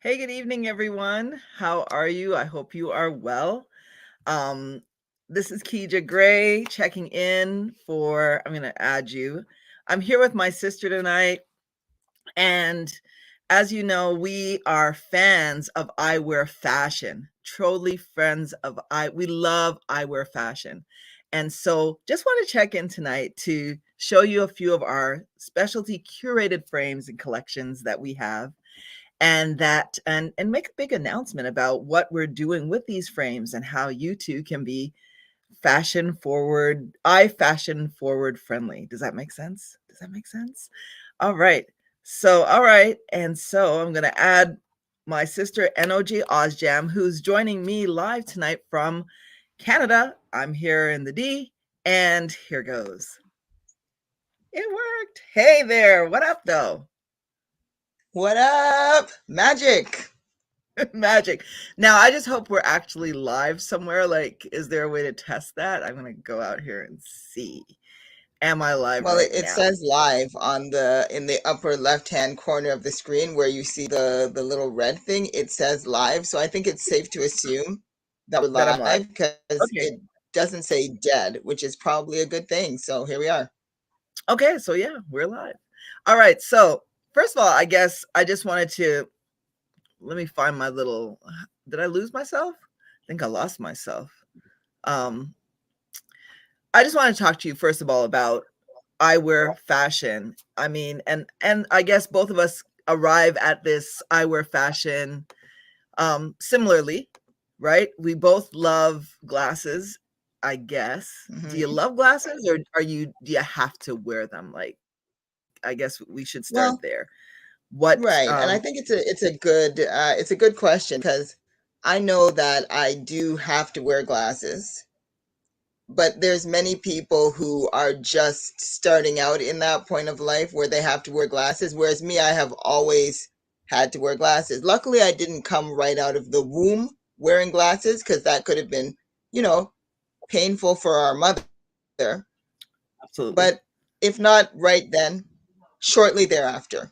Hey, good evening, everyone. How are you? I hope you are well. Um, this is Kija Gray checking in I'm going to add you. I'm here with my sister tonight. And as you know, we are fans of eyewear fashion, truly friends of we love eyewear fashion. And so just want to check in tonight to show you a few of our specialty curated frames and collections that we have and make a big announcement about what we're doing with these frames and how you too can be fashion forward friendly. Does that make sense? Does that make sense? All right. All right. And so I'm going to add my sister enoje Ozjam, who's joining me live tonight from Canada. I'm here in the D, and here goes. It worked. Hey there. What up, though? What up? Magic. Magic. Now, I just hope we're actually live somewhere. Like, is there a way to test that? I'm going to go out here and see. Am I live Well, right it now? says live on the in the upper left-hand corner of the screen where you see the little red thing. It says live, so I think it's safe to assume that we're That I'm live? live because Okay. it doesn't say dead, which is probably a good thing. So here we are. Okay. So, yeah, we're live. All right. So, first of all, I guess I just wanted to let me find my little. Did I lose myself? I think I lost myself. Um, I just want to talk to you, first of all, about eyewear fashion. I mean, and I guess both of us arrive at this eyewear fashion similarly, right? We both love glasses, I guess. Do you hmm love glasses, or do you have to wear them? Like, I guess we should start Well, there. What right, and I think it's a good question because I know that I do have to wear glasses. But there's many people who are just starting out in that point of life where they have to wear glasses, whereas me, I have always had to wear glasses. Luckily, I didn't come right out of the womb wearing glasses because that could have been, you know, painful for our mother. absolutely. But if not right then, shortly thereafter,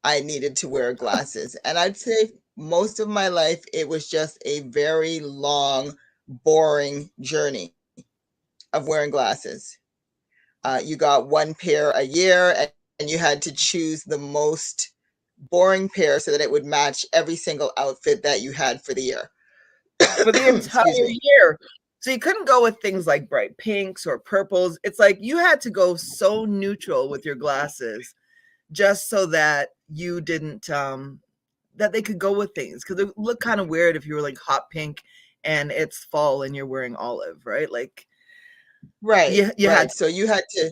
I needed to wear glasses. And I'd say most of my life, it was just a very long, boring journey of wearing glasses. You got one pair a year, and you had to choose the most boring pair so that it would match every single outfit that you had for the year. For the entire Excuse me. year. So you couldn't go with things like bright pinks or purples. It's like you had to go so neutral with your glasses just so that you didn't that they could go with things, because it looked kind of weird if you were like hot pink and it's fall and you're wearing olive, right? Like Right, you had right. So you had to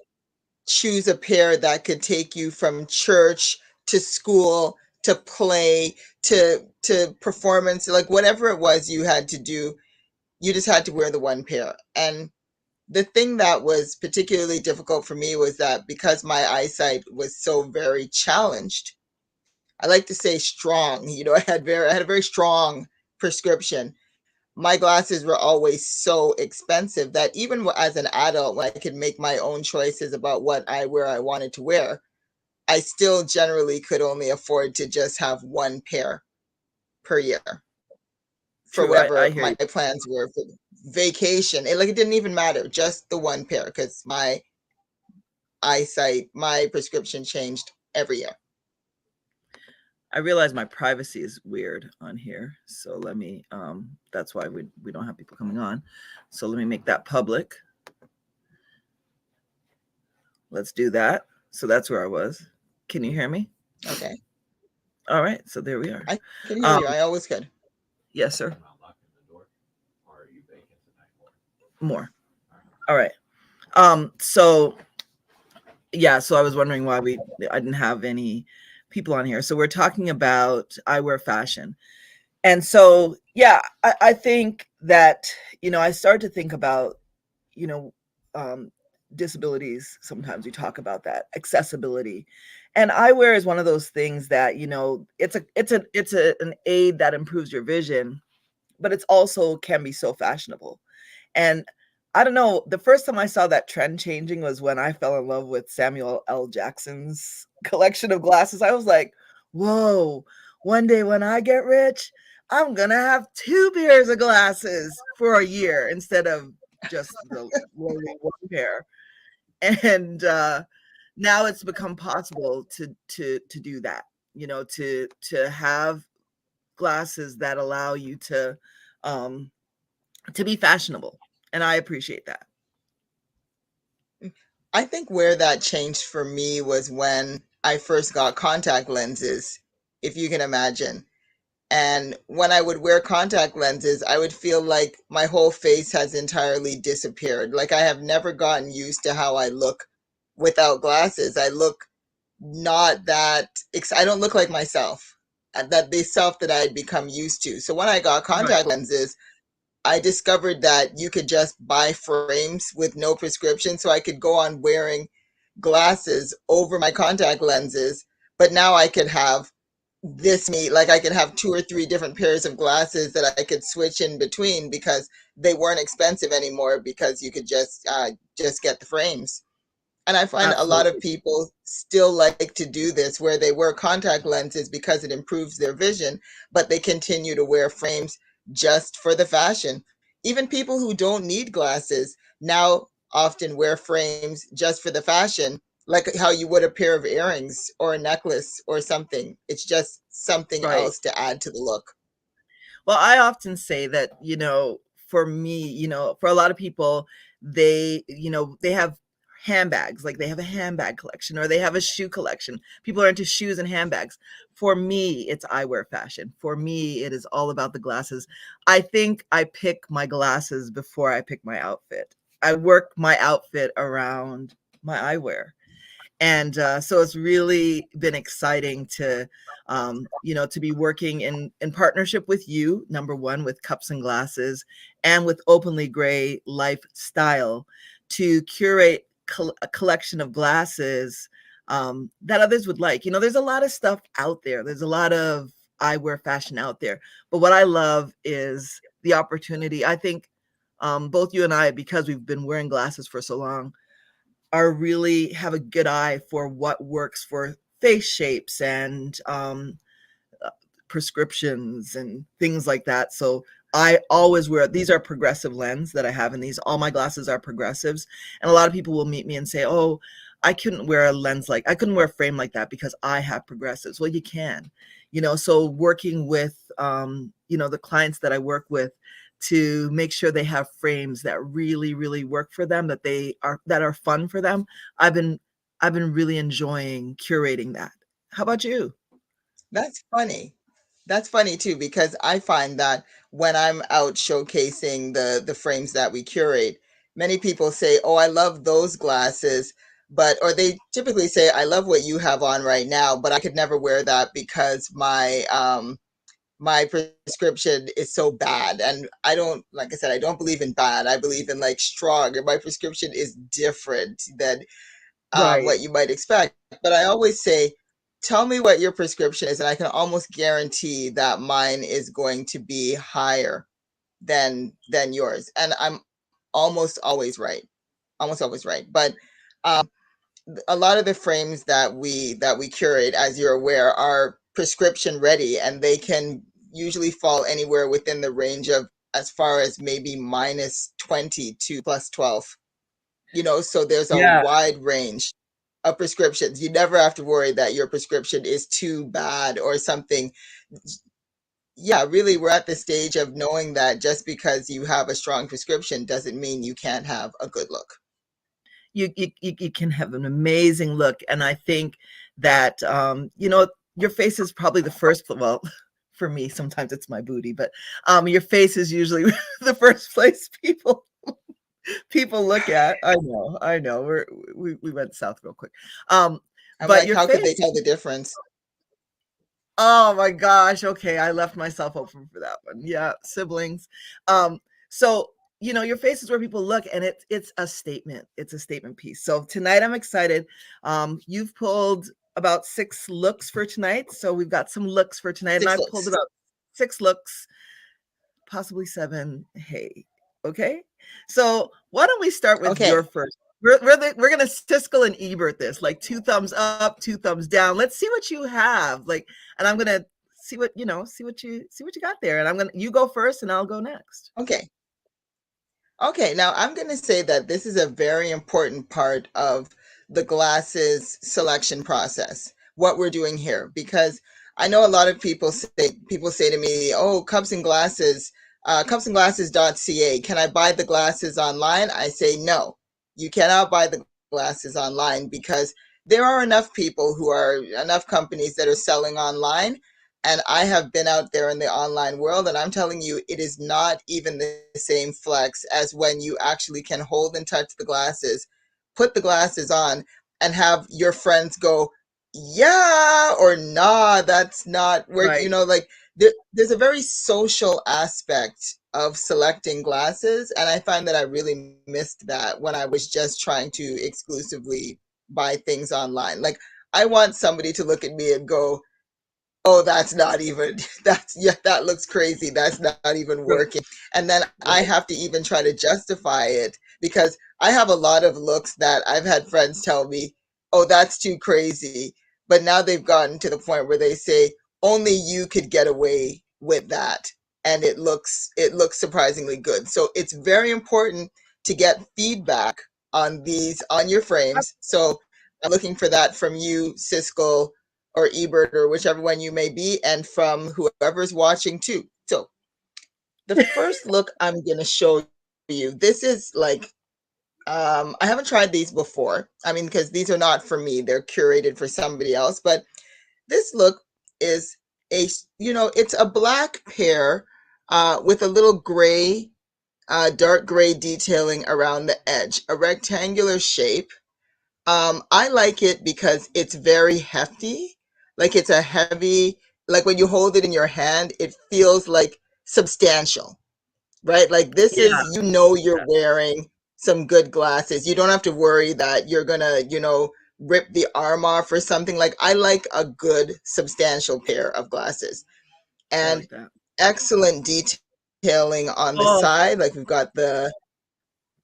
choose a pair that could take you from church to school to play to performance, like whatever it was you had to do, you just had to wear the one pair. And the thing that was particularly difficult for me was that because my eyesight was so very challenged, I like to say strong. I had a very strong prescription. My glasses were always so expensive that even as an adult, when I could make my own choices about what eyewear I wanted to wear, I still generally could only afford to just have one pair per year for true. I whatever hear my you. plans were for vacation. It didn't even matter, just the one pair because my eyesight, my prescription changed every year. I realize my privacy is weird on here, so let me that's why we don't have people coming on. So let me make that public. Let's do that. So that's where I was. Can you hear me? Okay. All right, so there we are. I can hear you. um I always could. yes, sir. More. All right. So yeah, so I was wondering why I didn't have any people on here. So we're talking about eyewear fashion. And so yeah, I think that, I started to think about, you know, um disabilities. Sometimes we talk about that, accessibility. And eyewear is one of those things that, an aid that improves your vision, but it's also can be so fashionable. And I don't know, the first time I saw that trend changing was when I fell in love with Samuel L. Jackson's collection of glasses. I was like, whoa, one day when I get rich, I'm gonna have two pairs of glasses for a year instead of just the lowly one pair. And now it's become possible to do that. To have glasses that allow you um, to be fashionable, and I appreciate that. I think where that changed for me was when I first got contact lenses, if you can imagine. And when I would wear contact lenses, I would feel like my whole face has entirely disappeared. Like I have never gotten used to how I look without glasses. I look not that, I don't look like myself, that the self that I had become used to. So when I got Right. contact lenses, I discovered that you could just buy frames with no prescription. So I could go on wearing glasses over my contact lenses, but now I could have like I could have two or three different pairs of glasses that I could switch in between because they weren't expensive anymore because you could just get the frames. And I find a lot of Absolutely. people still like to do this where they wear contact lenses because it improves their vision, but they continue to wear frames just for the fashion. Even people who don't need glasses now often wear frames just for the fashion, like how you would a pair of earrings or a necklace or something. It's just something Right. else to add to the look. Well, I often say that, for me, for a lot of people, they have handbags, like they have a handbag collection or they have a shoe collection. People are into shoes and handbags. For me, it's eyewear fashion. For me, it is all about the glasses. I think I pick my glasses before I pick my outfit. I work my outfit around my eyewear. And so it's really been exciting to be working in partnership with you, number one, with Cups and Glasses, and with Openly Gray Lifestyle, to curate a collection of glasses that others would like. There's a lot of stuff out there. There's a lot of eyewear fashion out there, but what I love is the opportunity. I think both you and I, because we've been wearing glasses for so long, are really have a good eye for what works for face shapes and uh, prescriptions and things like that. So I always wear, these are progressive lens that I have in these. All my glasses are progressives. And a lot of people will meet me and say, "Oh, I couldn't wear a lens I couldn't wear a frame like that because I have progressives." Well, you can. So working with the clients that I work with to make sure they have frames that really, really work for them, that are fun for them. I've been I've been really enjoying curating that. How about you? That's funny. That's funny too because I find that when I'm out showcasing the frames that we curate, many people say, "Oh, I love those glasses," but or they typically say, "I love what you have on right now, but I could never wear that because my prescription is so bad." And I don't, like I said, I don't believe in bad. I believe in like strong. And my prescription is different than Right. what you might expect. But I always say, tell me what your prescription is, and I can almost guarantee that mine is going to be higher than yours. And I'm almost always right. Almost always right. But a lot of the frames that we curate, as you're aware, are prescription ready, and they can usually fall anywhere within the range of as far as maybe -20 to +12. So there's a Yeah. wide range of prescriptions. You never have to worry that your prescription is too bad or something. Yeah, really, we're at the stage of knowing that just because you have a strong prescription doesn't mean you can't have a good look. You can have an amazing look, and I think that your face is probably the first, well, for me sometimes it's my booty, but your face is usually the first place people look at. I know, we went south real quick. I'm But like, your how could they face, tell the difference? oh my gosh, okay, I left myself open for that one. Yeah, siblings. So your face is where people look, and it's a statement. It's a statement piece. So tonight I'm excited. You've pulled about 6 looks for tonight. So we've got some looks for tonight, and Six I've pulled looks. about 6 looks, possibly 7. Hey, okay. So why don't we start with your Okay. first? We're gonna Siskel and Ebert this, like 2 thumbs up, 2 thumbs down. Let's see what you have. Like, and I'm gonna see what you got there. And you go first and I'll go next. Okay. Okay, now I'm going to say that this is a very important part of the glasses selection process, what we're doing here, because I know a lot of people say to me, "Oh, cupsandglasses.ca. Can I buy the glasses online?" I say no. You cannot buy the glasses online because there are enough companies that are selling online, and I have been out there in the online world, and I'm telling you, it is not even the same flex as when you actually can hold and touch the glasses, put the glasses on, and have your friends go, yeah, or nah, that's not work. Right. Like there's a very social aspect of selecting glasses, and I find that I really missed that when I was just trying to exclusively buy things online. Like, I want somebody to look at me and go, "Oh, that's not even that's yeah, that looks crazy. That's not even Right. working." And then I Right. have to even try to justify it because I have a lot of looks that I've had friends tell me, "Oh, that's too crazy." But now they've gotten to the point where they say, "Only you could get away with that." And it looks surprisingly good. So it's very important to get feedback on your frames. So I'm looking for that from you, Siskel or Ebert or whichever one you may be, and from whoever's watching too. So the first look I'm going to show you, this is like, I haven't tried these before. I mean, because these are not for me, they're curated for somebody else. But this look is it's a black pair with a little gray, dark gray detailing around the edge, a rectangular shape. I like it because it's very hefty. Like, it's a heavy, like when you hold it in your hand, it feels like substantial, right? Like, this is, Yeah. you're Yeah. wearing some good glasses. You don't have to worry that you're gonna, rip the arm off or something. Like, I like a good substantial pair of glasses, I and like that. excellent detailing on the side. Oh, Like, we've got the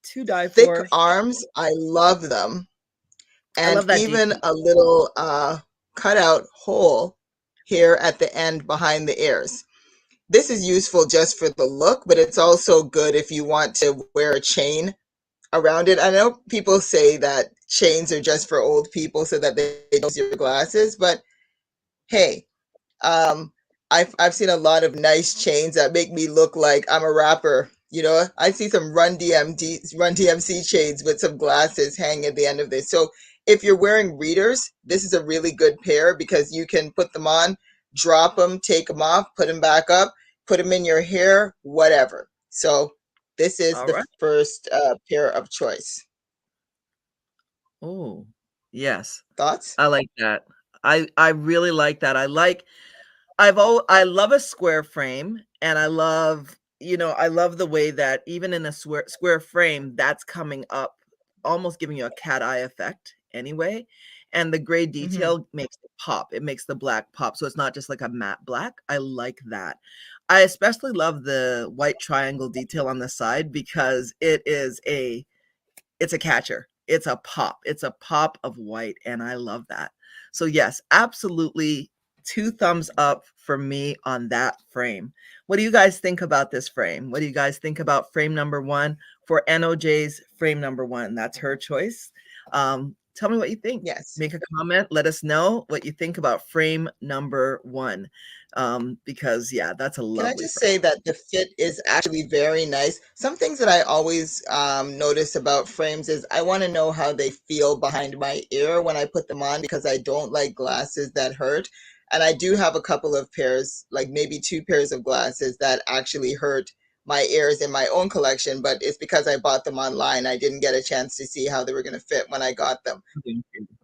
to die thick for. arms. I love them, I and love that even detail. a little cutout hole here at the end behind the ears. This is useful just for the look, but it's also good if you want to wear a chain around it. I know people say that chains are just for old people so that they don't lose your glasses, but hey, um, I've seen a lot of nice chains that make me look like I'm a rapper. I see some Run DMC chains with some glasses hanging at the end of this. So if you're wearing readers, this is a really good pair because you can put them on, drop them, take them off, put them back up, put them in your hair, whatever. So this is All the right. first pair of choice. Oh, yes. Thoughts? I like that. I really like that. I love a square frame, and I love the way that even in a square frame, that's coming up, almost giving you a cat eye effect anyway. And the gray Hmm. detail makes it pop. It makes the black pop. So it's not just like a matte black. I like that. I especially love the white triangle detail on the side because it's a catcher. It's a pop. It's a pop of white, and I love that. So yes, absolutely 2 thumbs up for me on that frame. What do you guys think about this frame? What do you guys think about frame number 1 for NOJ's frame number 1? That's her choice. Tell me what you think. Yes. Make a comment. Let us know what you think about frame number 1. Because yeah, that's a Can I lovely just frame. say that the fit is actually very nice? Some things that I always notice about frames is I want to know how they feel behind my ear when I put them on because I don't like glasses that hurt. And I do have a couple of pairs, like maybe two pairs of glasses that actually hurt my ears in my own collection, but it's because I bought them online. I didn't get a chance to see how they were going to fit when I got them.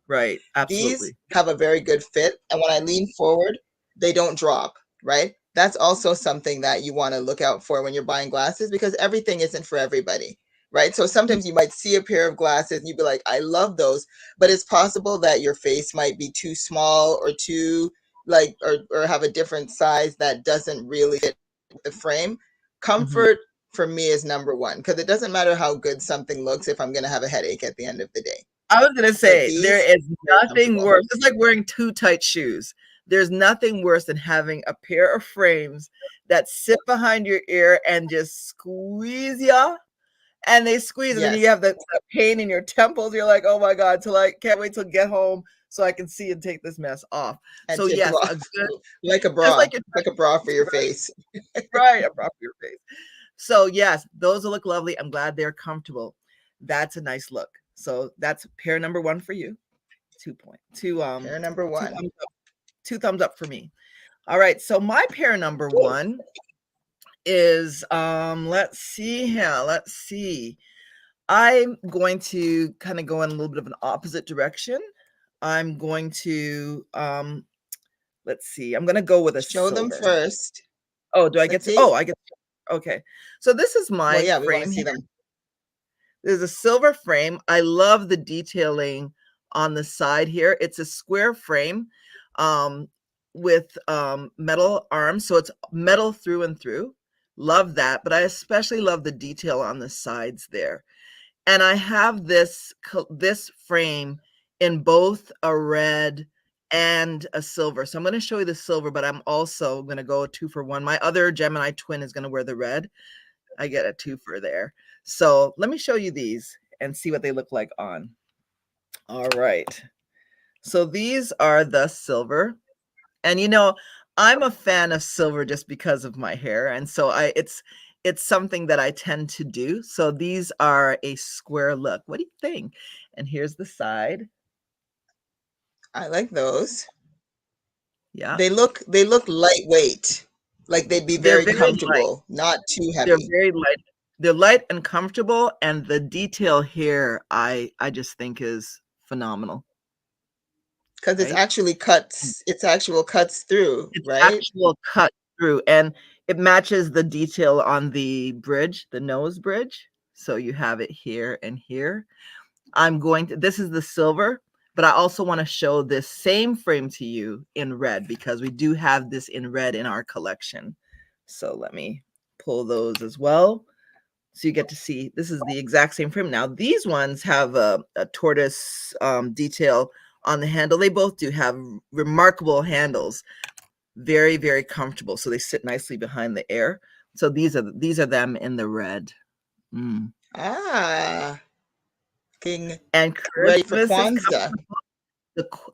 Right, These absolutely. have a very good fit, and when I lean forward, they don't drop, right? That's also something that you want to look out for when you're buying glasses because everything isn't for everybody, right? So sometimes you might see a pair of glasses and you'd be like, I love those, but it's possible that your face might be too small or too like or have a different size that doesn't really fit with the frame. Mhm. Comfort for me is number one because it doesn't matter how good something looks if I'm going to have a headache at the end of the day. I was gonna But say, there these is very nothing comfortable. worse. It's like wearing too tight shoes. There's nothing worse than having a pair of frames that sit behind your ear and just squeeze ya, and they squeeze, and then you Yes, have the pain in your temples. You're like, oh my god, till I can't wait till get home so I can see and take this mess off. and So take them yes, off a good, just like a bra for your right, face. right, a prop your face. So yes, those will look lovely. I'm glad they're comfortable. That's a nice look. So that's pair number one for you. 2 point. Pair number Two one. thumbs up. Two thumbs up for me. All right. So my pair number one is let's see here. Let's see. I'm going to kind of go in a little bit of an opposite direction. I'm going to let's see. I'm going to go with a Show them silver. first. Oh, do I get Let's to? see. Oh, I get to, okay. So this is Well, my yeah, we want to frame see here. them. There's a silver frame. I love the detailing on the side here. It's a square frame um, with metal arms. So it's metal through and through. Love that. But I especially love the detail on the sides there. And I have this frame in both a red and a silver. So I'm going to show you the silver, but I'm also going to go 2 for 1. My other Gemini twin is going to wear the red. I get a 2 for there. So let me show you these and see what they look like on. All right. So these are the silver. And I'm a fan of silver just because of my hair. And so it's something that I tend to do. So these are a square look. What do you think? And here's the side. I like those. Yeah. They look lightweight. Like they'd be They're very very light. comfortable, not too They're heavy. very light. They're light and comfortable, and the detail here I just think is phenomenal, Because right? it's actual cuts through, It's right? actual cut through, and it matches the detail on the bridge, the nose bridge. So you have it here and here. This is the silver, but I also want to show this same frame to you in red because we do have this in red in our collection. So let me pull those as well. So you get to see this is the exact same frame. Now these ones have a tortoise detail on the handle. They both do have remarkable handles, very, very comfortable. So they sit nicely behind the air. So these are them in the red. Mm. Ah, getting And ready for Christmas is coming. Kwanzaa.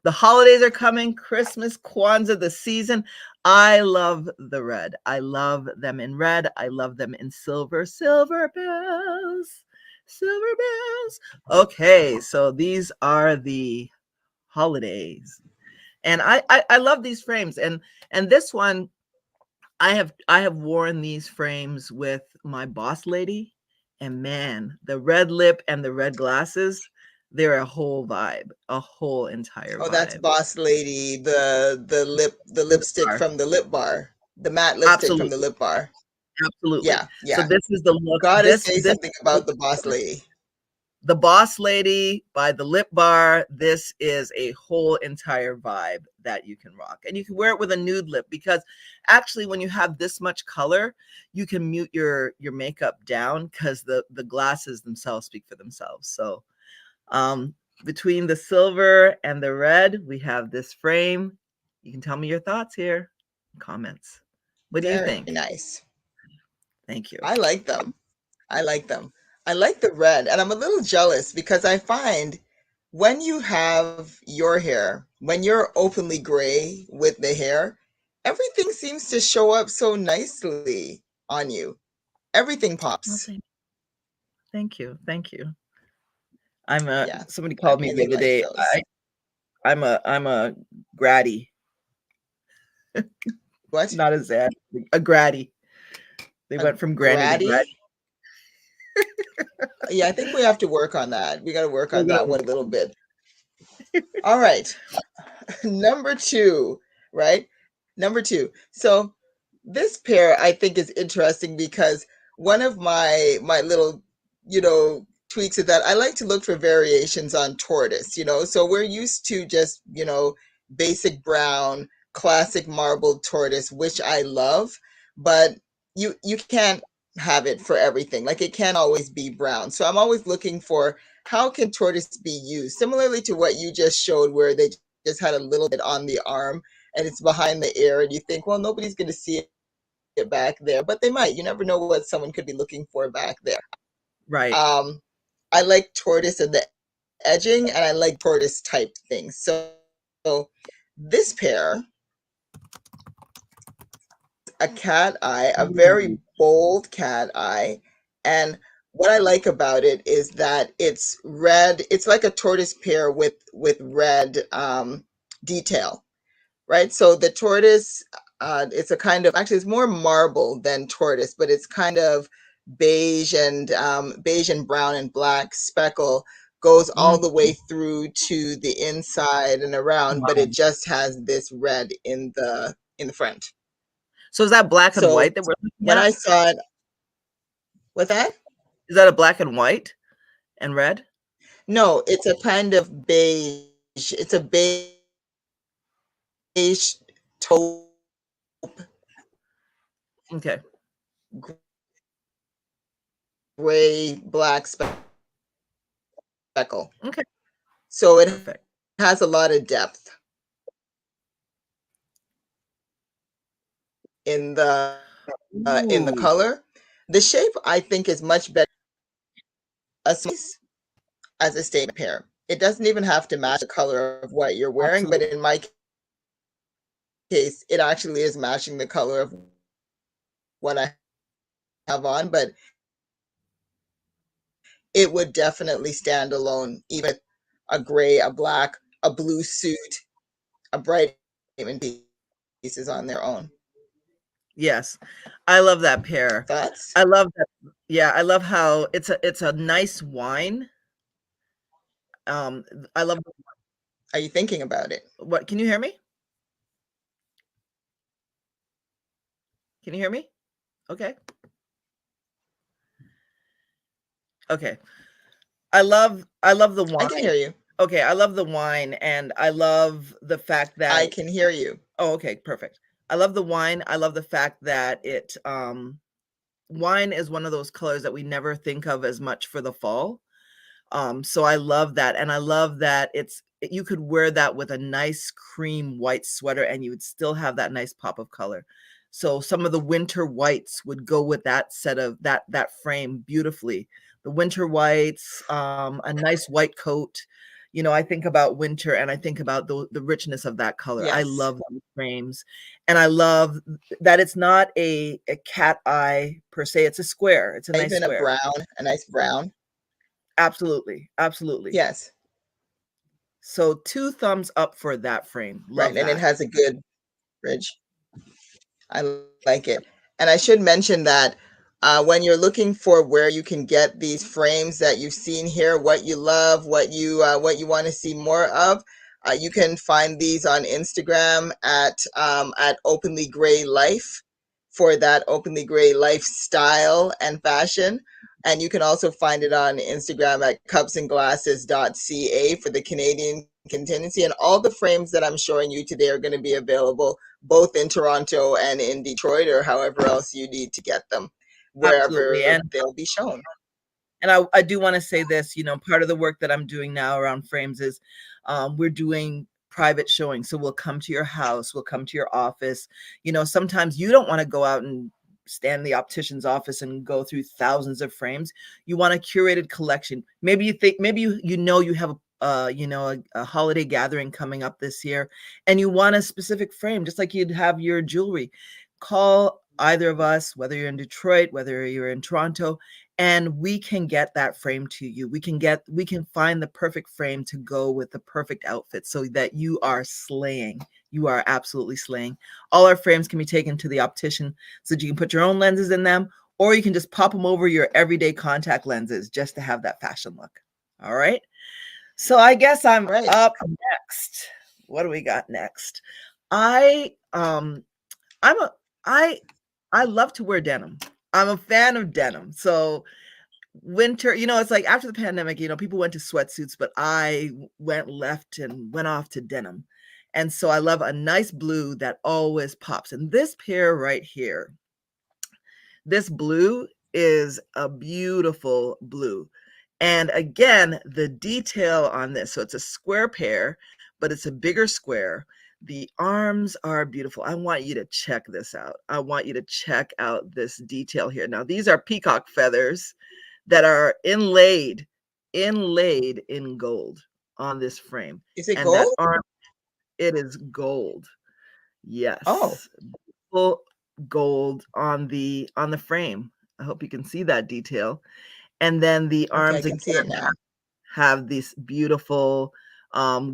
The holidays are coming. Christmas, Kwanzaa, the season. I love the red. I love them in red. I love them in silver. Silver bells, silver bells. Okay, so these are the holidays, and I love these frames. And this one I have worn these frames with my boss lady, and man, the red lip and the red glasses, they're a whole vibe, a whole entire Oh, that's vibe. Boss Lady, the The lip lipstick bar. from the lip bar, the matte lipstick from the Absolutely, lip bar. absolutely. Yeah, So yeah. this is the look. Gotta say This something about the Boss Lady. the boss lady by the lip bar. This is a whole entire vibe that you can rock, and you can wear it with a nude lip because actually when you have this much color you can mute your makeup down because the glasses themselves speak for themselves. So between the silver and the red we have this frame. You can tell me your thoughts here, comments. What do you Very think? nice. Thank you. I like them. I like them. I like the red, and I'm a little jealous because I find when you have your hair, when you're openly gray with the hair, everything seems to show up so nicely on you. Everything Well, pops. thank you. I'm a Yeah, somebody I called me the really other like day. those. I'm a gratty, What? not a Zad, a gratty. They A went from granny to gratty? gratty. Yeah, I think we have to work on that. We got to work We're on gonna that work one a little bit. All right. Number two, right? Number two. So this pair I think is interesting because one of my little, tweaks is that I like to look for variations on tortoise. So we're used to just, basic brown, classic marbled tortoise, which I love, but you can't have it for everything. Like it can't always be brown. So I'm always looking for how can tortoise be used? Similarly to what you just showed where they just had a little bit on the arm and it's behind the ear, and you think, well, nobody's going to see it back there, but they might. You never know what someone could be looking for back there. Right. Um, I like tortoise and the edging, and I like tortoise type things. So this pair is a cat eye, a very Ooh. bold cat eye. And what I like about it is that it's red. It's like a tortoise pair with red detail, right? So the tortoise, it's a kind of, actually, it's more marble than tortoise, but it's kind of beige and brown and black speckle goes all Mm, the way through to the inside and around, but wow. it just has this red in the front. So is that black and So white that we're looking when at? I saw it, what's that? Is that a black and white and red? No, it's a kind of beige. It's a beige taupe Okay. gray black speckle. Okay. So it Perfect. has a lot of depth in the Ooh. color. The shape I think is much better as a statement pair. It doesn't even have to match the color of what you're wearing, but Absolutely. in my case, it actually is matching the color of what I have on, but it would definitely stand alone, even a gray, a black, a blue suit, a bright statement pieces on their own. Yes. I love that pair. Thoughts? I love that. Yeah, I love how it's a nice wine. I love Are you thinking about it? what can you hear me? Can you hear me? Okay. Okay. I love the I can wine. hear you. Okay, I love the wine and I love the fact that I can hear you. oh, okay, perfect. I love the wine. I love the fact that wine is one of those colors that we never think of as much for the fall. So I love that, and I love that you could wear that with a nice cream white sweater, and you would still have that nice pop of color. So some of the winter whites would go with that set of that frame beautifully. The winter whites, a nice white coat. I think about winter, and I think about the richness of that color. I Yes. love those frames, and I love that it's not a cat eye per se. It's a square. It's a nice Even square. a nice brown. Absolutely, absolutely. Yes, So 2 thumbs up for that frame. right. Love And it that. has a good ridge. I like it. And I should mention that when you're looking for where you can get these frames that you've seen here, what you love, what you want to see more of, you can find these on Instagram at OpenlyGrayLife for that Openly Gray lifestyle and fashion. And you can also find it on Instagram at cupsandglasses.ca for the Canadian contingency. And all the frames that I'm showing you today are going to be available both in Toronto and in Detroit, or however else you need to get them, Absolutely, wherever they'll be shown. and I do wanna say this, part of the work that I'm doing now around frames is, we're doing private showings, so we'll come to your house, we'll come to your office. Sometimes you don't wanna go out and stand in the optician's office and go through thousands of frames. You want a curated collection. Maybe you have a holiday gathering coming up this year, and you want a specific frame, just like you'd have your jewelry. Call either of us, whether you're in Detroit, whether you're in Toronto, and we can get that frame to you. We can find the perfect frame to go with the perfect outfit so that you are slaying. You are absolutely slaying. All our frames can be taken to the optician so that you can put your own lenses in them, or you can just pop them over your everyday contact lenses just to have that fashion look. All right. So I guess I'm Right. up next. What do we got next? I I'm a I I love to wear denim. I'm a fan of denim. So winter, it's like after the pandemic, people went to sweatsuits, but I went off to denim. And so I love a nice blue that always pops. And this pair right here, this blue is a beautiful blue. And again, the detail on this, so it's a square pair, but it's a bigger square. The arms are beautiful. I want you to check this out. I want you to check out this detail here. Now, these are peacock feathers that are inlaid in gold on this frame. Is it And that gold? arm, it is gold. Oh, Yes. Full gold on the frame. I hope you can see that detail. And then the okay, I arms can see again it now. have this beautiful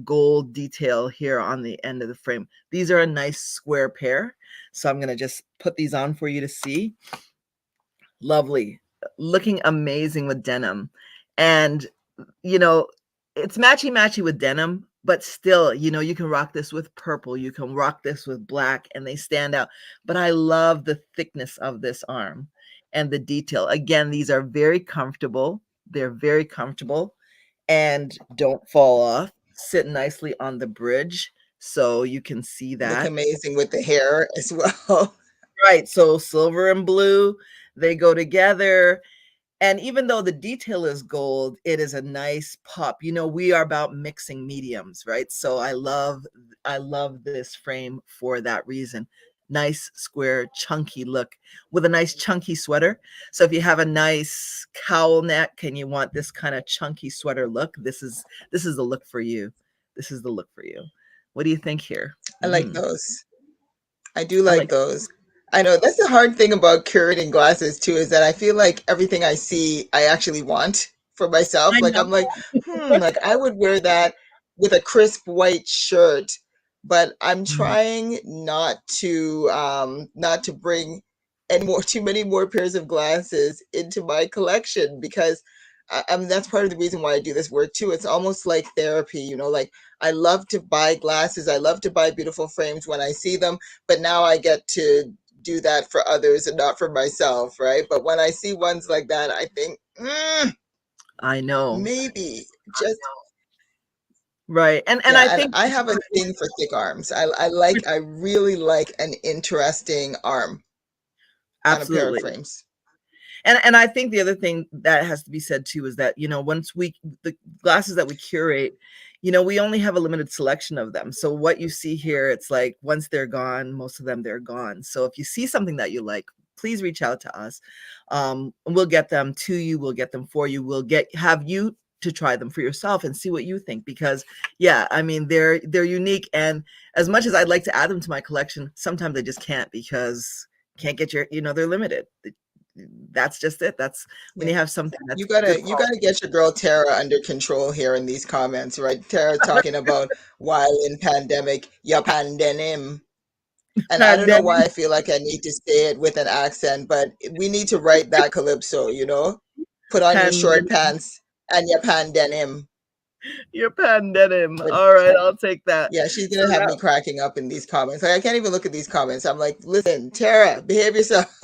gold detail here on the end of the frame. These are a nice square pair. So I'm going to just put these on for you to see. Lovely. Looking amazing with denim. And, you know, it's matchy matchy with denim, but still, you can rock this with purple, you can rock this with black, and they stand out. But I love the thickness of this arm and the detail. Again, these are very comfortable. They're very comfortable and don't fall off. Sit nicely on the bridge so you can see Look that. amazing with the hair as well. Right. So silver and blue, they go together. And even though the detail is gold, it is a nice pop. We are about mixing mediums, right? So I love this frame for that reason. Nice square chunky look with a nice chunky sweater. So if you have a nice cowl neck and you want this kind of chunky sweater look, this is the look for you. This is the look for you. What do you think here? I like Mhm. those. I do I like like those. I know that's the hard thing about curating glasses too, is that I feel like everything I see I actually want for myself. I Like know. I'm like, like I would wear that with a crisp white shirt, but I'm Mhm. trying not to bring any more too many more pairs of glasses into my collection because that's part of the reason why I do this work too. It's almost like therapy, like I love to buy glasses. I love to buy beautiful frames when I see them, but now I get to do that for others and not for myself, right? But when I see ones like that, I think, I know. maybe just Right. And yeah. I And think I have a thing for thick arms. I really like an interesting arm on a pair of absolutely. frames. And I think the other thing that has to be said too is that, once the glasses that we curate, we only have a limited selection of them. So what you see here, it's like once they're gone, most of them they're gone. So if you see something that you like, please reach out to us. And we'll get them to you, we'll get them for you, have you to try them for yourself and see what you think because yeah, I mean they're unique and as much as I'd like to add them to my collection, sometimes I just can't because can't get they're limited. That's just it. That's when Yeah. you have something You that's gotta good you gotta quality. get your girl Tara under control here in these comments, right? Tara talking about while in pandemic, ya pandenim. And I don't know Pandemic, why I feel like I need to say it with an accent, but we need to write that calypso. Put on your short pandemic, pants and your pan denim. your pandemic. But All right, I'll take that. yeah, she's So gonna have that me cracking up in these comments. Like I can't even look at these comments. I'm like, listen, Tara, behave yourself.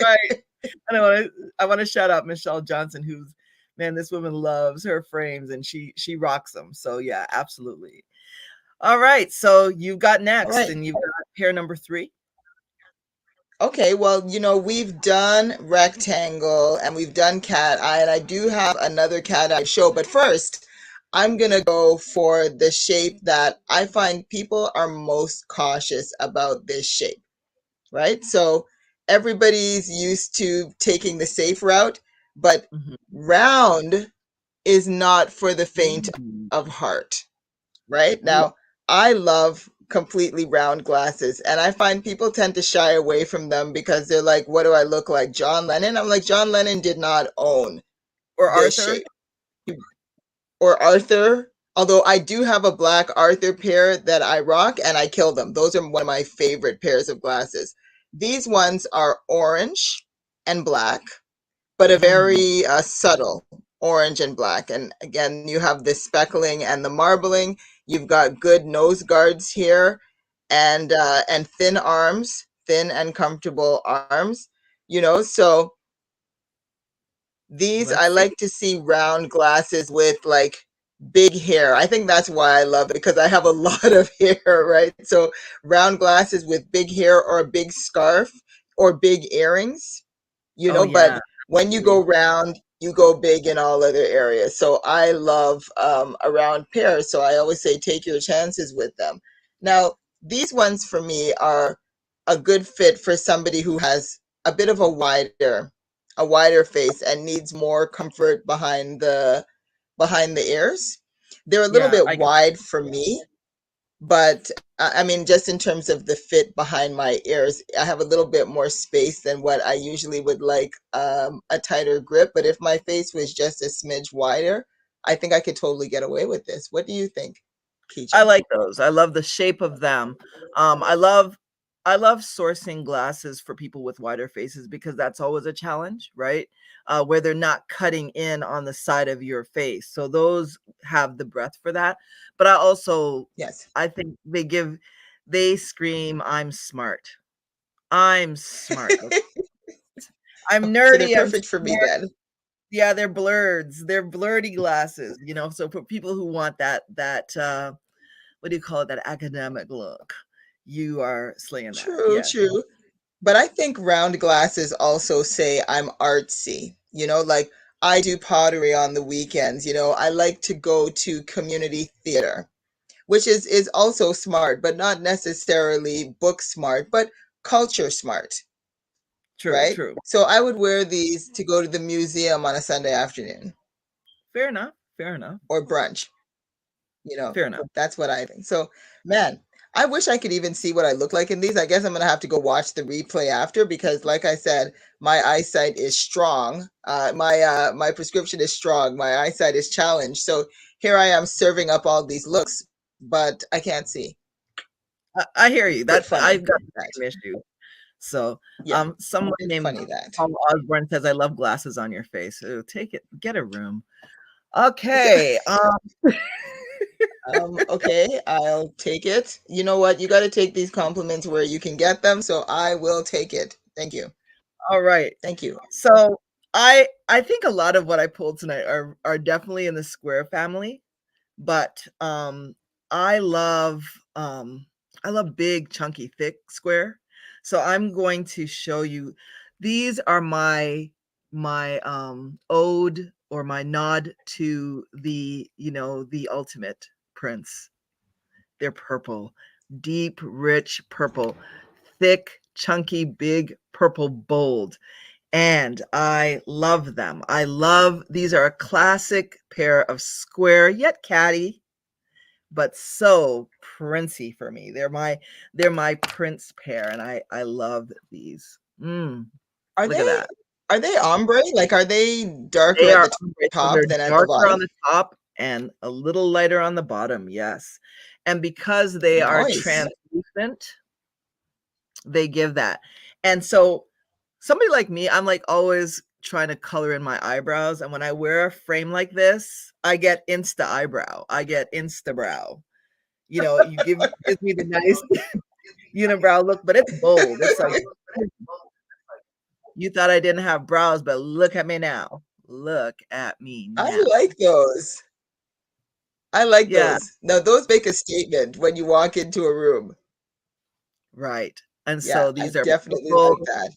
right. And I want to shout out Michelle Johnson, who's man, this woman loves her frames and she rocks them. So yeah, absolutely. All right, so you've got All next, right. and you've got pair number 3. Okay, well, we've done rectangle and we've done cat eye, and I do have another cat eye show. But first, I'm gonna go for the shape that I find people are most cautious about this shape, right? So everybody's used to taking the safe route, but Mhm. round is not for the faint Ooh. of heart, right? Ooh, Now, I love completely round glasses, and I find people tend to shy away from them because they're like, what do I look like? John Lennon? I'm like, John Lennon did not own or this Arthur? shape. Or Arthur, although I do have a black Arthur pair that I rock and I kill them. Those are one of my favorite pairs of glasses. These ones are orange and black, but a Mm, very subtle orange and black. And again, you have the speckling and the marbling. You've got good nose guards here, and thin arms, thin and comfortable arms. So these I let's see. like to see round glasses with like big hair. I think that's why I love it because I have a lot of hair, right? So round glasses with big hair or a big scarf or big earrings, Oh but yeah, when you go absolutely. round you go big in all other areas. So I love a round pair. So I always say take your chances with them. Now, these ones for me are a good fit for somebody who has a bit of a wider face and needs more comfort behind the ears. They're a little Yeah, bit I get wide for me, but I mean, just in terms of the fit behind my ears, I have a little bit more space than what I usually would like, a tighter grip. But if my face was just a smidge wider, I think I could totally get away with this. What do you think, I Kija? like those. I love the shape of them. I love sourcing glasses for people with wider faces because that's always a challenge, right? Where they're not cutting in on the side of your face. So those have the breadth for that. But Yes. I think they scream, I'm smart. I'm smart. I'm So they're nerdy. I'm perfect for me smart. then. Yeah, they're blurs. They're blurry glasses, so for people who want what do you call it, that academic look, you are slaying that. True, Yeah, true. But I think round glasses also say I'm artsy. Like I do pottery on the weekends. I like to go to community theater, which is also smart, but not necessarily book smart, but culture smart, true, right? true. So I would wear these to go to the museum on a Sunday afternoon Fair enough. Fair enough. or brunch. You know, Fair enough. that's what I think. So, man, I wish I could even see what I look like in these. I guess I'm gonna have to go watch the replay after because, like I said, my eyesight is strong. My prescription is strong. My eyesight is challenged. So here I am serving up all these looks, but I can't see. I hear you. But That funny I've got the that. same issue. So, Yeah, someone it's named funny that. Paul Osborne says, "I love glasses on your face." Ooh, take it. Get a room. Okay. Okay, I'll take it. You know what? You got to take these compliments where you can get them, so I will take it. Thank you. All right. Thank you. So I think a lot of what I pulled tonight are definitely in the square family, but I love um I love big, chunky, thick square. So I'm going to show you, these are my ode or my nod to the ultimate prince. They're purple, deep, rich purple, thick, chunky, big, purple, bold. And I love them. These are a classic pair of square yet catty, but so princey for me. They're my prince pair, and I love these. Are Look at they that. are they ombre? Like, are they darker They at are the ombre, so top they're than at the darker bottom? on the top and a little lighter on the bottom, yes. And because they are Nice. translucent, they give that. And so somebody like me, I'm like always trying to color in my eyebrows. And when I wear a frame like this, I get insta eyebrow. I get insta brow. Gives me the nice unibrow look, but it's bold. It's like, you thought I didn't have brows, but look at me now. Look at me I now. like those. I like Yeah, those. Now those make a statement when you walk into a room. right. And Yeah, so I these are definitely purple. like that.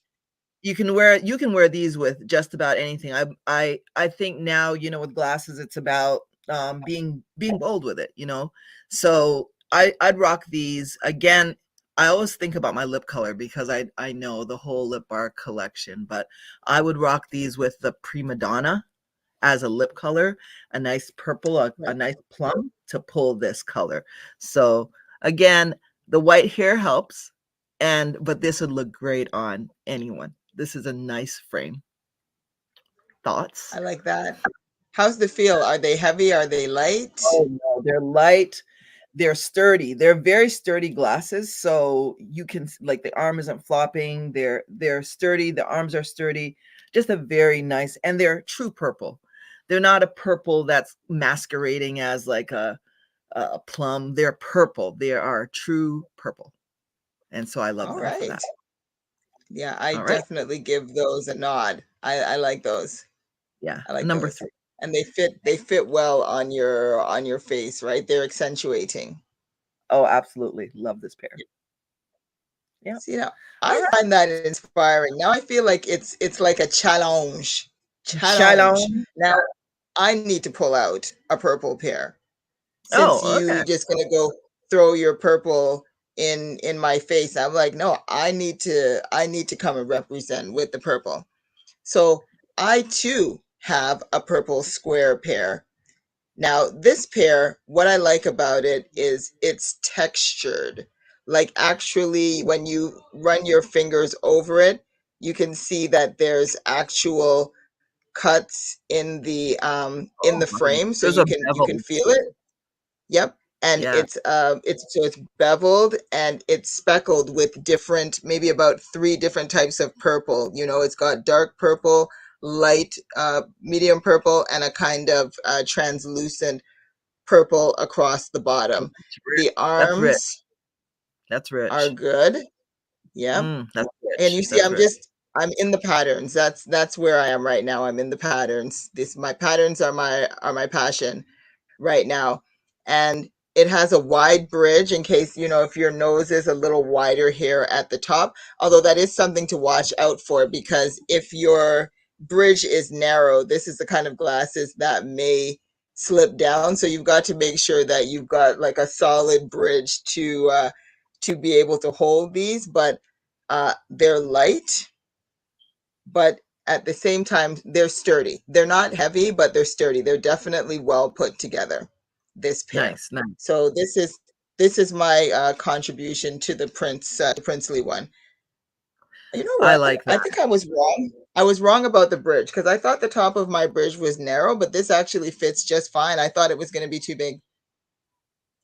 You can wear these with just about anything. I think now, with glasses, it's about being bold with it. So I'd rock these again. I always think about my lip color because I know the whole lip bar collection, but I would rock these with the Prima Donna as a lip color, a nice purple, a Right. nice plum to pull this color. So again, the white hair helps, but this would look great on anyone. This is a nice frame. Thoughts? I like that. How's the feel? Are they heavy? Are they light? Oh no, they're light. They're sturdy. They're very sturdy glasses, so you can like the arm isn't flopping. They're sturdy. The arms are sturdy. Just a very nice, and they're true purple. They're not a purple that's masquerading as like a plum. They're purple. They are true purple, and so I love All them for right. that. Yeah, I All right. definitely give those a nod. I like those. Yeah. I like Number those. three. And they fit well on your face, right? They're accentuating. Oh, absolutely. Love this pair. Yeah. See, now All I right. find that inspiring. Now I feel like it's like a challenge. Challenge. Challenge. Now, I need to pull out a purple pair since Oh, you okay. just gonna go throw your purple in my face. I'm like, no, I need to come and represent with the purple. So I too have a purple square pair. Now, this pair, what I like about it is it's textured. Like actually when you run your fingers over it, you can see that there's actual cuts in Oh the my. frame so There's a you can bevel. feel it. Yep. And Yeah. it's beveled and it's speckled with different, maybe about three different types of purple. You know, it's got dark purple, light, medium purple, and a kind of translucent purple across the bottom. That's rich. The That's rich. arms That's are rich. good. Yep. That's And rich. you see, That's rich. I'm in the patterns. That's where I am right now. I'm in the patterns. My patterns are my passion right now. And it has a wide bridge in case, you know, if your nose is a little wider here at the top, although that is something to watch out for because if your bridge is narrow, this is the kind of glasses that may slip down. So you've got to make sure that you've got like a solid bridge to be able to hold these, but they're light, but at the same time, they're sturdy. They're not heavy, but they're sturdy. They're definitely well put together, this pair. Nice. Nice. So this is my contribution to the princely one. You know I what? like I that. think I was wrong. I was wrong about the bridge because I thought the top of my bridge was narrow, but this actually fits just fine. I thought it was going to be too big.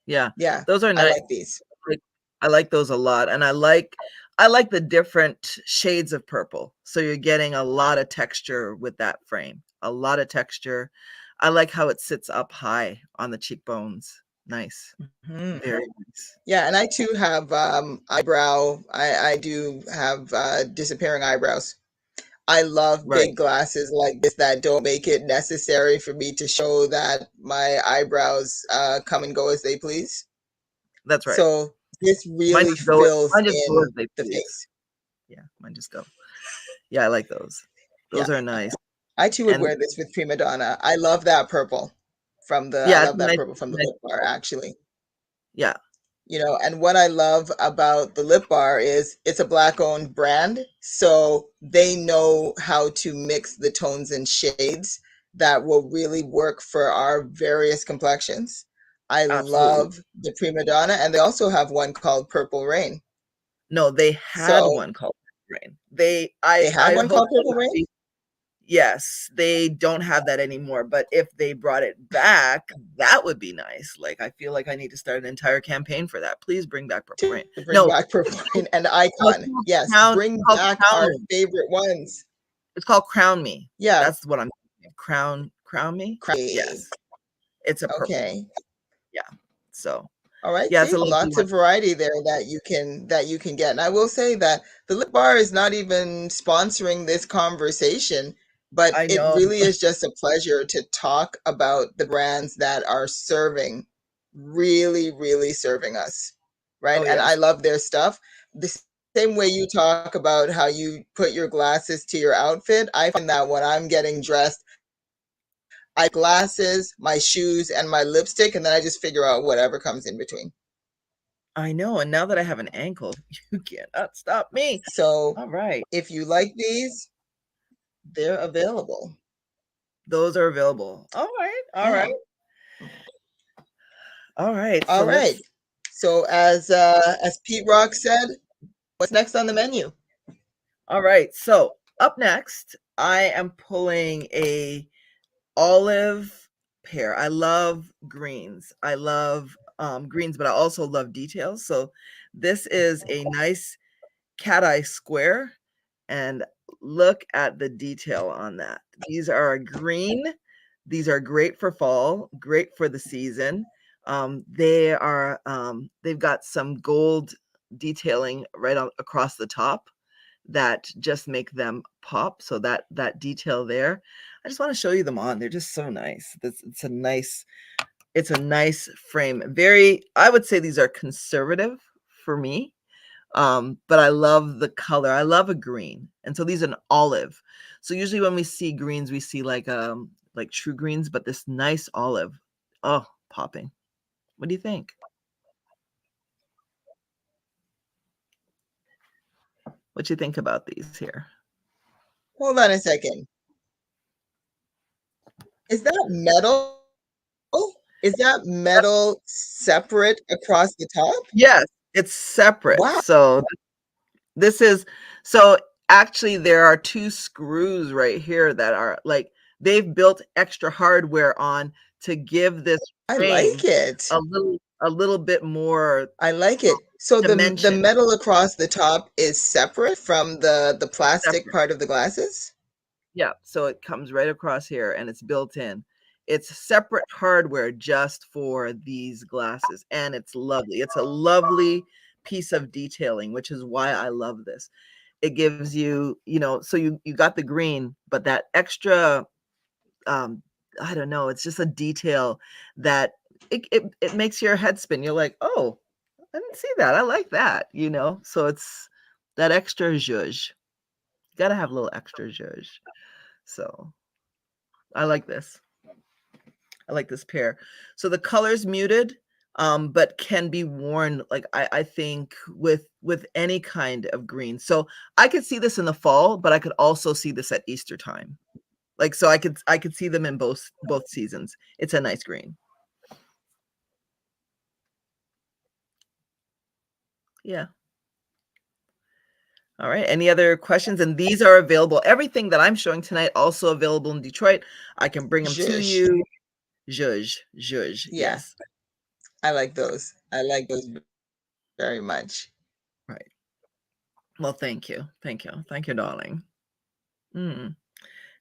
Yeah. Yeah, Those are I nice. like these. Like, I like those a lot, and I like the different shades of purple. So you're getting a lot of texture with that frame. A lot of texture. I like how it sits up high on the cheekbones. Nice. Mhm. Very nice. Yeah, and I too have I do have disappearing eyebrows. I love Right. big glasses like this that don't make it necessary for me to show that my eyebrows come and go as they please. That's right. So this Mine really just go fills mine just go as in they the please. face. Yeah, mine just go. Yeah, I like those. Yeah, Those are nice. I too would And wear this with prima donna. I love that purple I yeah, it's love a that nice purple from the nice lip bar purple. actually. Yeah. You know, and what I love about the lip bar is it's a black owned brand, so they know how to mix the tones and shades that will really work for our various complexions. I Absolutely. love the Prima Donna, and they also have one called Purple Rain. No, they had So one called Rain. They they had I one hope called Purple Rain? yes, they don't have that anymore, but if they brought it back, that would be nice. Like, I feel like I need to start an entire campaign for that. Please bring back Purple To Rain. bring No, back Purple Rain and no, Icon. Yes, it's bring called back Crown our Me. favorite ones. It's called Crown Me. Yeah, That's what I'm thinking of. Crown Me? cray. Yes. It's a purple. Okay. Yeah. So, All right, yeah, it's see, a lovely lots one. of variety there that you can get. And I will say that the Lip Bar is not even sponsoring this conversation, but I it know. really is just a pleasure to talk about the brands that are serving, really, really serving us, right? Oh, And I yes. love their stuff. The same way you talk about how you put your glasses to your outfit, I find that when I'm getting dressed, I glasses, my shoes, and my lipstick, and then I just figure out whatever comes in between. I know, and now that I have an ankle, you cannot stop me. So All right. if you like these, they're available. Those are available. All right. All right. Yeah. All right. So All right. let's So as Pete Rock said, what's next on the menu? all right. So up next, I am pulling a olive pear. I love greens. I love greens, but I also love details. So this is a nice cat eye square, and look at the detail on that. These are a green. These are great for fall, great for the season. They've got some gold detailing right across the top that just make them pop. So that detail there, I just want to show you them on. They're just so nice. It's a nice frame. Very, I would say these are conservative for me. But I love the color. I love a green. And so these are an olive. So usually when we see greens, we see like true greens, but this nice olive. Oh, popping. What do you think? What you think about these here? Hold on a second. Is that metal? Is that metal separate across the top? Yes, it's separate. Wow, So this is so actually there are two screws right here that are like they've built extra hardware on to give this I like frame it. a little bit more I like it. So the dimension. metal across the top is separate from the plastic Separate. part of the glasses? Yeah, so it comes right across here and it's built in. It's separate hardware just for these glasses, and it's lovely. It's a lovely piece of detailing, which is why I love this. It gives you, so you got the green, but that extra, um, I don't know, it's just a detail that it makes your head spin. You're like, "Oh, I didn't see that. I like that," you know? So it's that extra zhuzh. Gotta have a little extra zhuzh. So I like this. I like this pair. So the color's muted, but can be worn like I think with any kind of green. So I could see this in the fall, but I could also see this at Easter time. Like so I could see them in both seasons. It's a nice green. Yeah. All right. Any other questions? And these are available. Everything that I'm showing tonight also available in Detroit. I can bring them to Zhuzh. you. Zhuzh, zhuzh. Yeah, Yes. I like those. I like those very much. Right. Well, thank you. Thank you. Thank you, darling. Mm.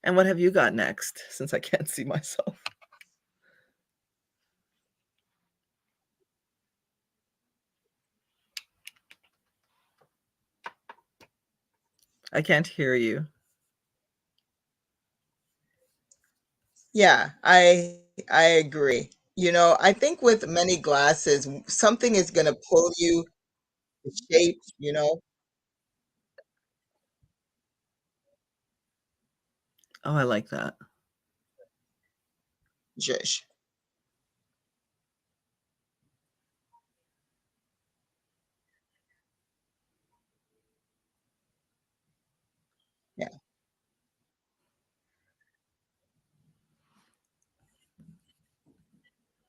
And what have you got next since I can't see myself? I can't hear you. Yeah, I agree. I think with many glasses, something is gonna pull you, the shape, Oh, I like that. zhuzh. Yeah.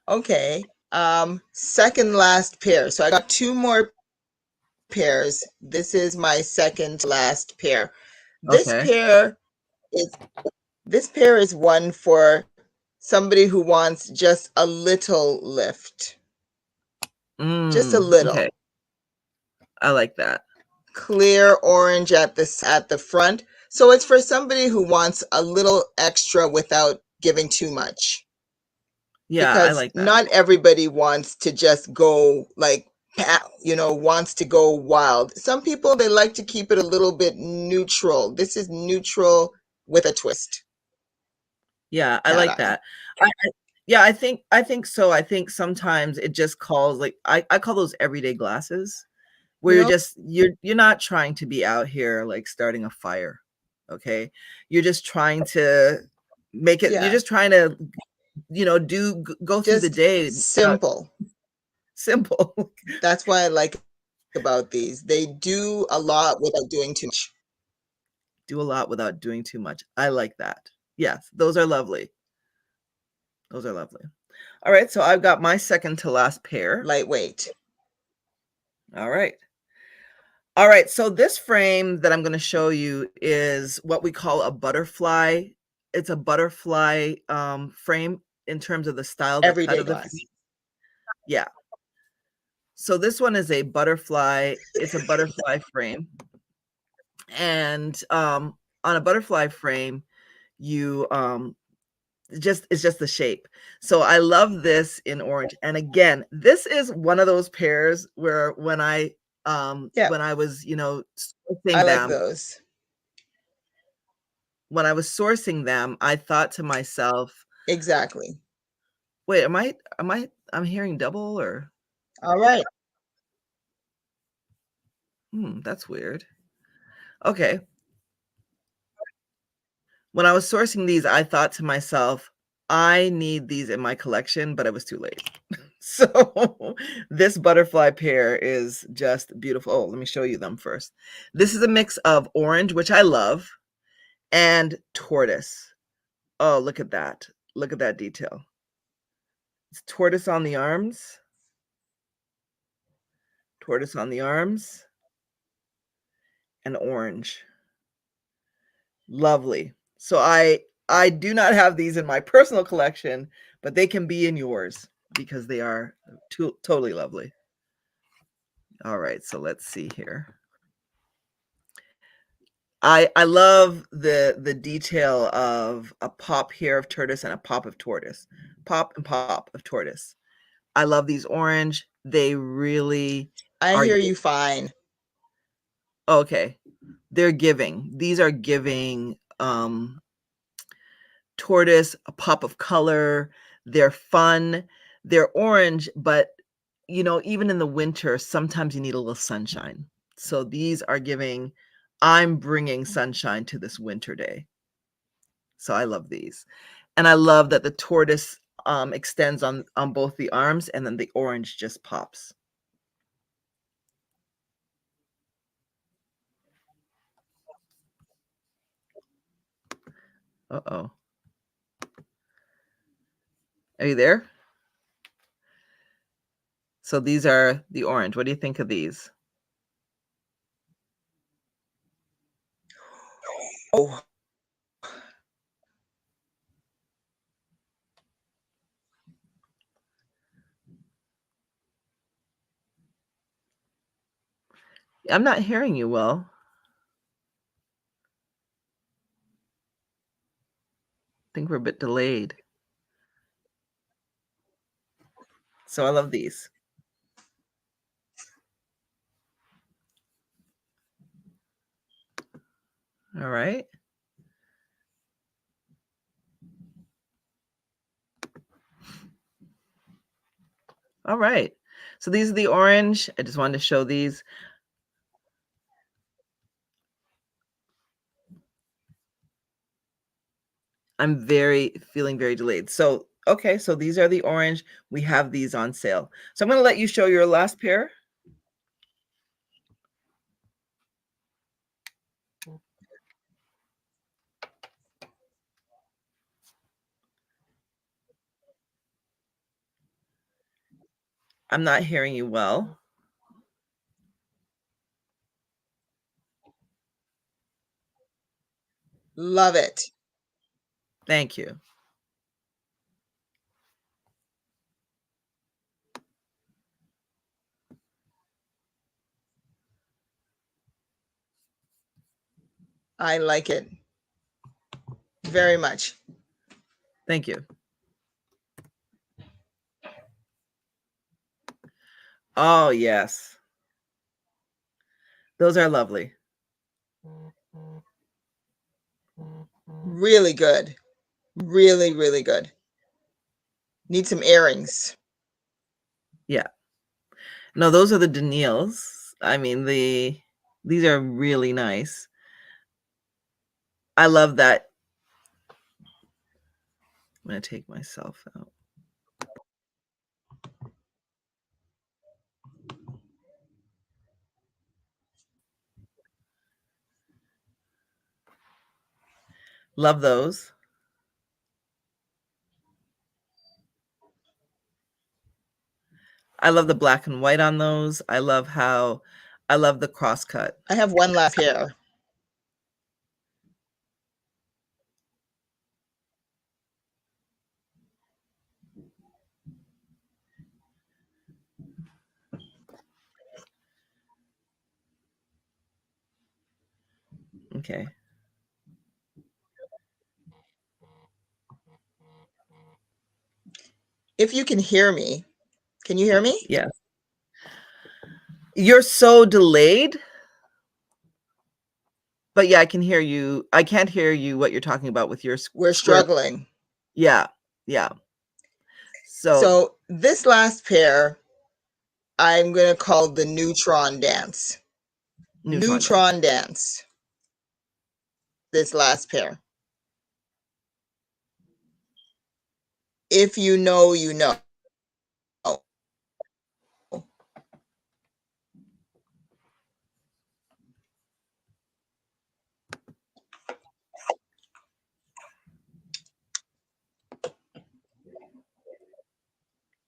Okay. Second last pair. So I got two more pairs. This is my second to last pair. This Okay. pair is this pair is one for somebody who wants just a little lift. Just a Okay. little. I like that. Clear orange at the front. So it's for somebody who wants a little extra without giving too much. Yeah, I Because like that. not everybody wants to just go like wants to go wild. Some people, they like to keep it a little bit neutral. This is neutral with a twist. Yeah, I Cat like eye. that. Yeah, I think so. I think sometimes it just calls like I call those everyday glasses where You know, you're not trying to be out here like starting a fire. Okay? You're just trying to make it you're yeah, just trying to, go through the just day simple. simple. That's why I like about these. They do a lot without doing too much. Do a lot without doing too much. I like that. Yes, those are lovely. Those are lovely. All right, so I've got my second to last pair. Lightweight. All right. All right, so this frame that I'm going to show you is what we call a butterfly. It's a butterfly frame in terms of the style, the cut Everyday of the glass. frame. Yeah. So this one is a butterfly. It's a butterfly frame, and on a butterfly frame, you it's just the shape. So I love this in orange. And again, this is one of those pairs where Yeah, when I was, I sourcing like them, those. I thought to myself, Exactly. wait, I'm hearing double or All right. That's weird. Okay. When I was sourcing these, I thought to myself, I need these in my collection, but I was too late. So this butterfly pair is just beautiful. Oh, let me show you them first. This is a mix of orange, which I love, and tortoise. Oh, look at that. Look at that detail. It's tortoise on the arms, and orange. Lovely. So I do not have these in my personal collection, but they can be in yours because they are totally lovely. All right, so let's see here. I love the detail of a pop here of tortoise and a pop of tortoise. Pop and pop of tortoise. I love these orange. They really I are hear you fine. okay. They're giving. These are giving tortoise, a pop of color. They're fun. They're orange, but even in the winter, sometimes you need a little sunshine. So these are giving, I'm bringing sunshine to this winter day. So I love these. And I love that the tortoise extends on both the arms, and then the orange just pops. Uh-oh. Are you there? So these are the orange. What do you think of these? Oh, I'm not hearing you well. I think we're a bit delayed. So I love these. All right. All right. So these are the orange. I just wanted to show these. I'm feeling very delayed. So, okay, so these are the orange. We have these on sale. So I'm going to let you show your last pair. I'm not hearing you well. love it. Thank you. I like it very much. Thank you. Oh, yes. Those are lovely. Really good. Really, really good. Need some earrings. Yeah. No, those are the Daniils. I mean, these are really nice. I love that. I'm going to take myself out. Love those. I love the black and white on those. I love the cross cut. I have one last pair. Okay. If you can hear me, can you hear me? Yes. You're so delayed, but yeah, I can hear you. I can't hear you what you're talking about with your We're square. struggling. Yeah. Yeah. So, So this last pair, I'm going to call the neutron dance. Neutron dance. Neutron dance. This last pair. If you know, you know.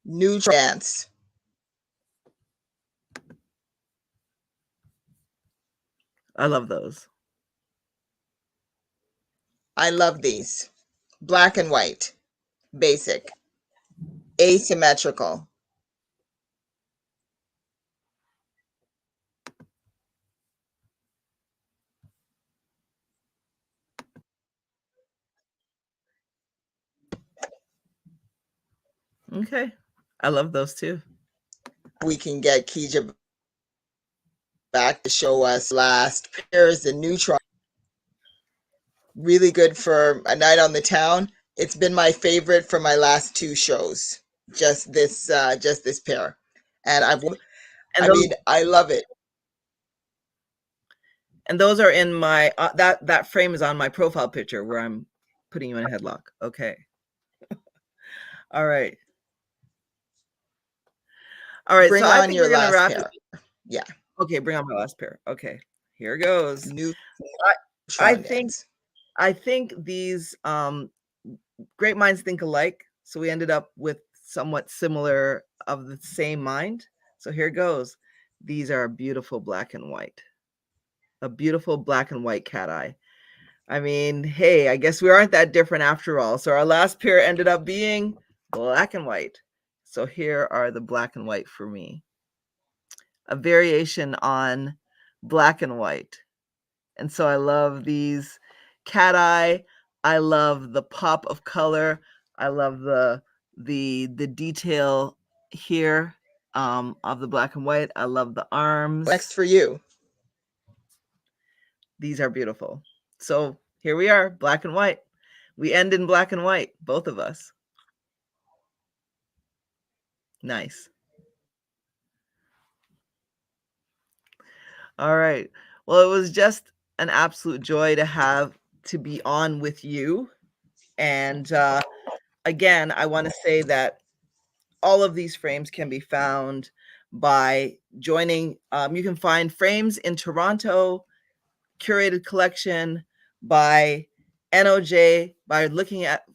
Neutron dance. I love those. I love these. Black and white. Basic. Asymmetrical. Okay. I love those too. We can get Kija back to show us last pairs and neutron. Really good for a night on the town. It's been my favorite for my last two shows. Just this pair. And And I those mean, I love it. and those are in my that frame is on my profile picture where I'm putting you in a headlock. Okay. All right. All right. So Bring I on think your we're gonna last wrap it. pair. Yeah. Okay, bring on my last pair. Okay. Here goes. I I Neutron think dance. I think these great minds think alike. So we ended up with somewhat similar of the same mind. So here goes. These are beautiful black and white. A beautiful black and white cat eye. I mean, hey, I guess we aren't that different after all. So our last pair ended up being black and white. So here are the black and white for me. A variation on black and white. And so I love these cat eye. I love the pop of color. I love the detail here of the black and white. I love the arms. Next for you. These are beautiful. So here we are, black and white. We end in black and white, both of us. Nice. All right. Well, it was just an absolute joy to be on with you. And again, I want to say that all of these frames can be found by joining. You can find frames in Toronto, curated collection by enoje by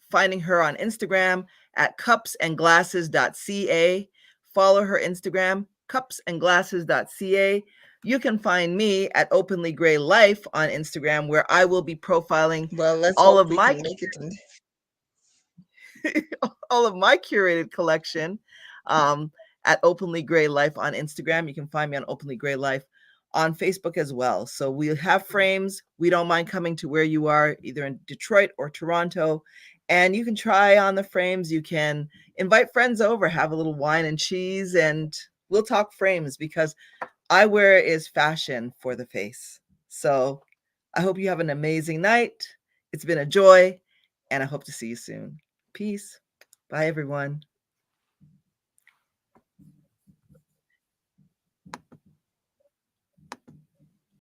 finding her on Instagram at cupsandglasses.ca. Follow her Instagram, cupsandglasses.ca. You can find me at OpenlyGrayLife on Instagram, where I will be profiling Well, let's all hope of we my can make it. all of my curated collection at Openly Gray Life on Instagram. You can find me on Openly Gray Life on Facebook as well. So we have frames. We don't mind coming to where you are, either in Detroit or Toronto. And you can try on the frames. You can invite friends over, have a little wine and cheese, and we'll talk frames, because eyewear is fashion for the face. So I hope you have an amazing night. It's been a joy, and I hope to see you soon. Peace. Bye, everyone.